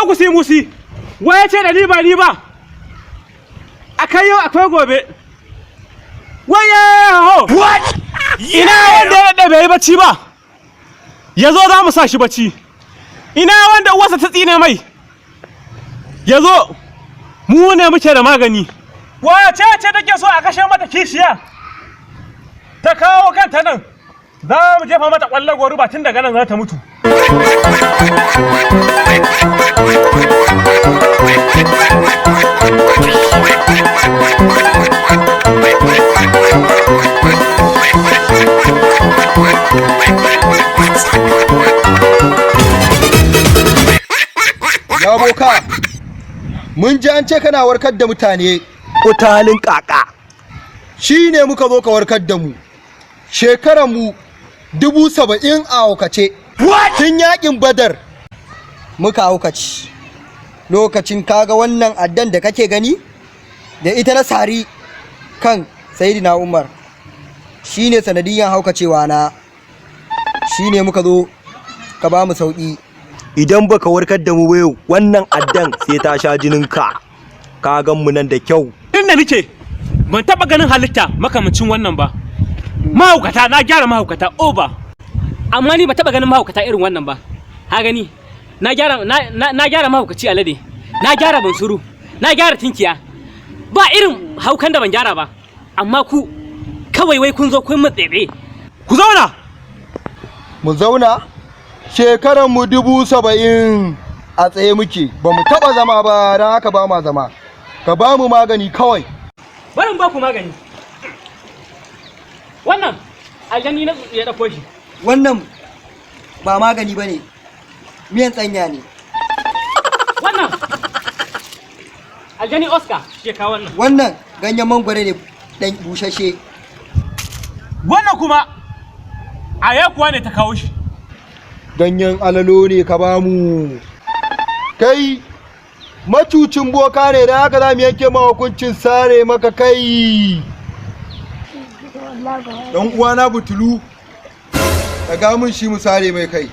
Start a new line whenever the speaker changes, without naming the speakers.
Kawo ku musi waye ce da ni ba akai yau akwai gobe waye ho ina wanda ya da bai bacci ba yazo za mu sa shi bacci ina wanda uwarsa ta tsine mai yazo mu ne muke da magani wace ce take so a kashe mata kishiya ta kawo kanta nan za mu jefa mata kwallon goruba tun daga nan za ta mutu
Ya boka, mun ji an ce kana warkar da mutane.
Kutalin kaka.
Shi ne muka zo ka warkar da mu. Shekaranmu 70,000 a haukace. Tun yakin Badar muka haukaci. Lokacin kaga wannan addan da kake gani? Da ita na sari kan Sayyidina Umar. Shi ne sanadiyan haukacewa na. Shi ne muka zo ka ba mu sauƙi.
Idan baka warkar da mu yau wannan addan sai ta sha jininka. Ka gan mu nan da kyau.
Inda nake ban taba ganin halitta makamacin wannan ba. Mahaukata na gyara mahaukata oba.
Amma ni ba taba ganin mahaukata irin wannan ba. Ha gani na gyara mahaukaci alade. Na gyara bansuru. Na gyara tinkiya. Ba irin haukan da ban gyara ba. Amma ku kawai wai kun zo kun mutsebe.
Ku zauna.
Mu zauna? Shekaranmu 70,000 a tsaye muke, ba mu taɓa zama ba don haka ba ma zama. Ka ba mu magani kawai.
Barin ba ku magani. Wannan aljani na ya ɗauko shi.
Wannan ba magani ba ne, miyan tsanya ne.
Wannan aljani Oscar shi ya kawo wannan.
Wannan ganyen mangwaro ne ɗan bushashe.
Wannan kuma Ayakuwa ne ta kawo shi.
Ganyen alalo ne ka ba mu. Kai macucin boka ne da haka za mu yanke ma hukuncin sare maka kai. Dan uwana butulu ka ga mun shi mu sare mai kai.